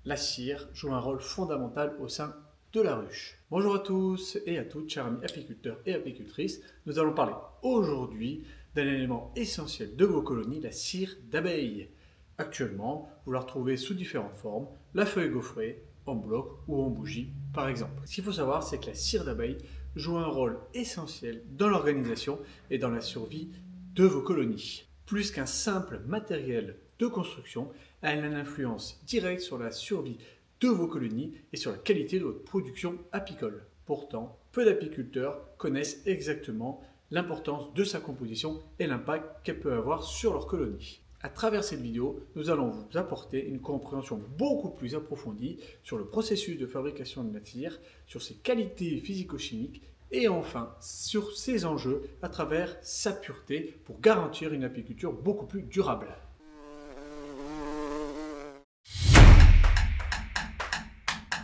la cire joue un rôle fondamental au sein de la ruche. Bonjour à tous et à toutes, chers amis apiculteurs et apicultrices. Nous allons parler aujourd'hui d'un élément essentiel de vos colonies, la cire d'abeille. Actuellement, vous la retrouvez sous différentes formes, la feuille gaufrée, en bloc ou en bougie par exemple. Ce qu'il faut savoir, c'est que la cire d'abeille joue un rôle essentiel dans l'organisation et dans la survie de vos colonies. Plus qu'un simple matériel de construction, elle a une influence directe sur la survie de vos colonies et sur la qualité de votre production apicole. Pourtant, peu d'apiculteurs connaissent exactement l'importance de sa composition et l'impact qu'elle peut avoir sur leur colonie. À travers cette vidéo, nous allons vous apporter une compréhension beaucoup plus approfondie sur le processus de fabrication de la cire, sur ses qualités physico-chimiques et enfin sur ses enjeux à travers sa pureté pour garantir une apiculture beaucoup plus durable.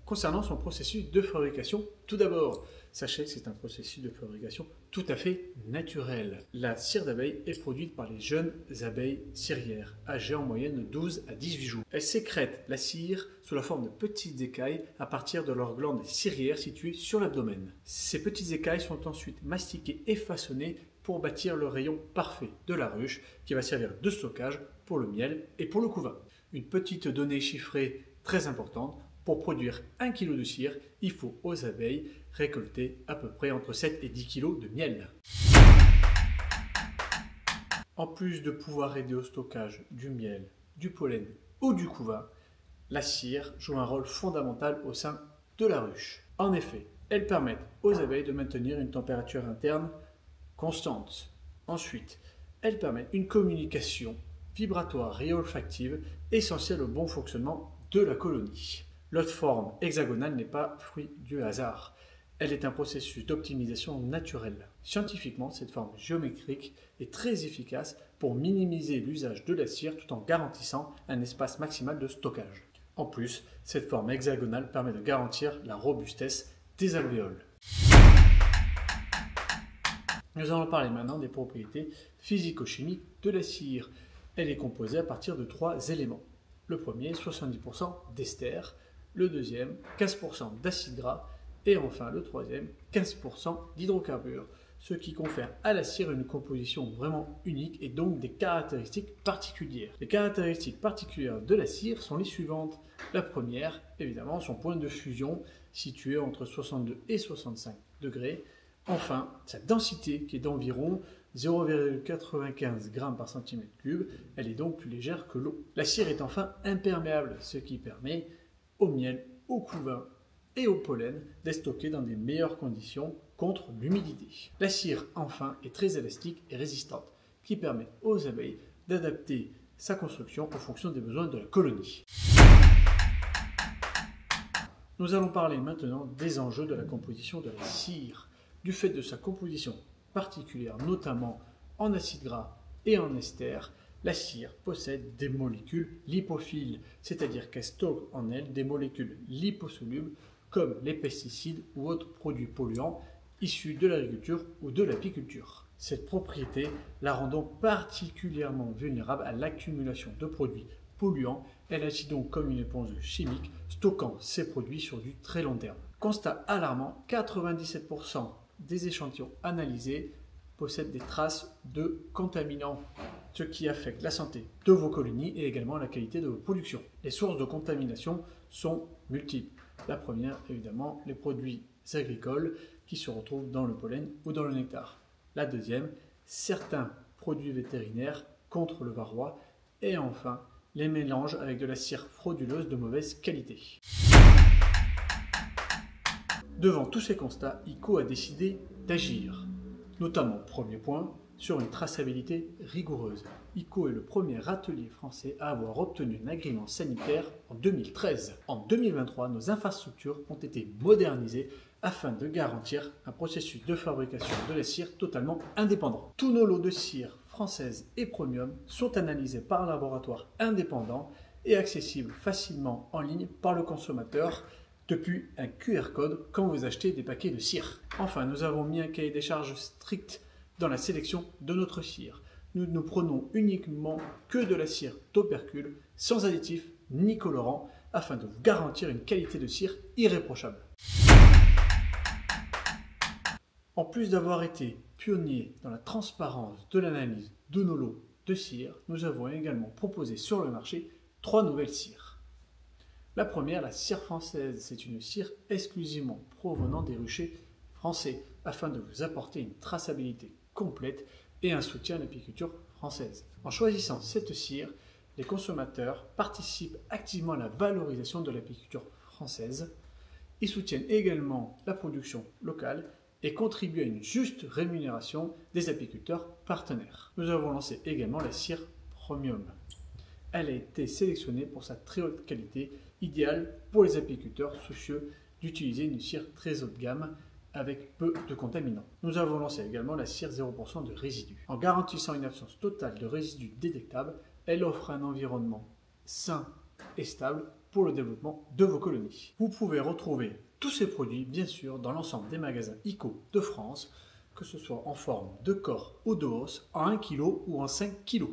Concernant son processus de fabrication, tout d'abord, sachez que c'est un processus de fabrication tout à fait naturel. La cire d'abeille est produite par les jeunes abeilles cirières, âgées en moyenne de 12 à 18 jours. Elles sécrètent la cire sous la forme de petites écailles à partir de leurs glandes cirières situées sur l'abdomen. Ces petites écailles sont ensuite mastiquées et façonnées pour bâtir le rayon parfait de la ruche qui va servir de stockage pour le miel et pour le couvain. Une petite donnée chiffrée très importante. Pour produire 1 kg de cire, il faut aux abeilles récolter à peu près entre 7 et 10 kg de miel. En plus de pouvoir aider au stockage du miel, du pollen ou du couvain, la cire joue un rôle fondamental au sein de la ruche. En effet, elles permettent aux abeilles de maintenir une température interne constante. Ensuite, elles permettent une communication vibratoire et olfactive essentielle au bon fonctionnement de la colonie. L'autre forme hexagonale n'est pas fruit du hasard. Elle est un processus d'optimisation naturelle. Scientifiquement, cette forme géométrique est très efficace pour minimiser l'usage de la cire tout en garantissant un espace maximal de stockage. En plus, cette forme hexagonale permet de garantir la robustesse des alvéoles. Nous allons parler maintenant des propriétés physico-chimiques de la cire. Elle est composée à partir de 3 éléments. Le premier, 70% d'ester. Le deuxième, 15% d'acide gras, et enfin le troisième, 15% d'hydrocarbures, ce qui confère à la cire une composition vraiment unique et donc des caractéristiques particulières. Les caractéristiques particulières de la cire sont les suivantes. La première, évidemment, son point de fusion situé entre 62 et 65 degrés. Enfin, sa densité qui est d'environ 0,95 g par cm3, elle est donc plus légère que l'eau. La cire est enfin imperméable, ce qui permet au miel, au couvain et au pollen d'être stocké dans des meilleures conditions contre l'humidité. La cire, enfin, est très élastique et résistante, qui permet aux abeilles d'adapter sa construction en fonction des besoins de la colonie. Nous allons parler maintenant des enjeux de la composition de la cire. Du fait de sa composition particulière, notamment en acide gras et en ester, la cire possède des molécules lipophiles, c'est-à-dire qu'elle stocke en elle des molécules liposolubles comme les pesticides ou autres produits polluants issus de l'agriculture ou de l'apiculture. Cette propriété la rend donc particulièrement vulnérable à l'accumulation de produits polluants. Elle agit donc comme une éponge chimique, stockant ces produits sur du très long terme. Constat alarmant, 97% des échantillons analysés possèdent des traces de contaminants, ce qui affecte la santé de vos colonies et également la qualité de vos productions. Les sources de contamination sont multiples. La première, évidemment, les produits agricoles qui se retrouvent dans le pollen ou dans le nectar. La deuxième, certains produits vétérinaires contre le varroa. Et enfin, les mélanges avec de la cire frauduleuse de mauvaise qualité. Devant tous ces constats, ICO a décidé d'agir. Notamment, premier point, sur une traçabilité rigoureuse. ICO est le premier atelier français à avoir obtenu un agrément sanitaire en 2013. En 2023, nos infrastructures ont été modernisées afin de garantir un processus de fabrication de la cire totalement indépendant. Tous nos lots de cire française et premium sont analysés par un laboratoire indépendant et accessibles facilement en ligne par le consommateur depuis un QR code quand vous achetez des paquets de cire. Enfin, nous avons mis un cahier des charges strict dans la sélection de notre cire. Nous ne prenons uniquement que de la cire d'opercule, sans additifs ni colorants, afin de vous garantir une qualité de cire irréprochable. En plus d'avoir été pionniers dans la transparence de l'analyse de nos lots de cire, nous avons également proposé sur le marché 3 nouvelles cires. La première, la cire française, c'est une cire exclusivement provenant des ruchers français afin de vous apporter une traçabilité complète et un soutien à l'apiculture française. En choisissant cette cire, les consommateurs participent activement à la valorisation de l'apiculture française. Ils soutiennent également la production locale et contribuent à une juste rémunération des apiculteurs partenaires. Nous avons lancé également la cire Premium. Elle a été sélectionnée pour sa très haute qualité, idéale pour les apiculteurs soucieux d'utiliser une cire très haut de gamme avec peu de contaminants. Nous avons lancé également la cire 0% de résidus. En garantissant une absence totale de résidus détectables, elle offre un environnement sain et stable pour le développement de vos colonies. Vous pouvez retrouver tous ces produits, bien sûr, dans l'ensemble des magasins ICO de France, que ce soit en forme de corps ou de os, en 1 kg ou en 5 kg.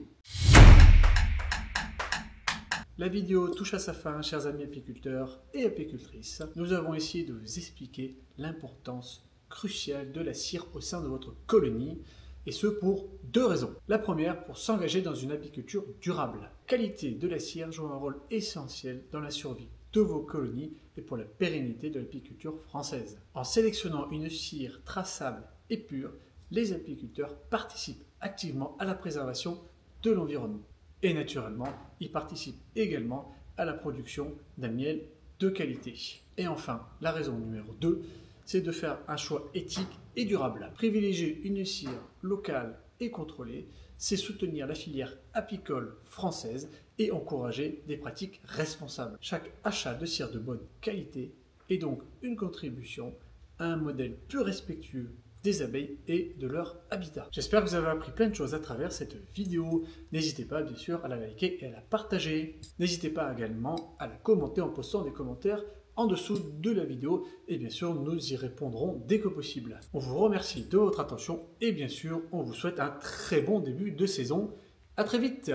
La vidéo touche à sa fin, chers amis apiculteurs et apicultrices. Nous avons essayé de vous expliquer l'importance cruciale de la cire au sein de votre colonie, et ce pour 2 raisons. La première, pour s'engager dans une apiculture durable. La qualité de la cire joue un rôle essentiel dans la survie de vos colonies et pour la pérennité de l'apiculture française. En sélectionnant une cire traçable et pure, les apiculteurs participent activement à la préservation de l'environnement. Et naturellement, ils participent également à la production d'un miel de qualité. Et enfin, la raison numéro 2, c'est de faire un choix éthique et durable. Privilégier une cire locale et contrôlée, c'est soutenir la filière apicole française et encourager des pratiques responsables. Chaque achat de cire de bonne qualité est donc une contribution à un modèle plus respectueux des abeilles et de leur habitat. J'espère que vous avez appris plein de choses à travers cette vidéo. N'hésitez pas bien sûr à la liker et à la partager. N'hésitez pas également à la commenter en postant des commentaires en dessous de la vidéo et bien sûr nous y répondrons dès que possible. On vous remercie de votre attention et bien sûr on vous souhaite un très bon début de saison. À très vite.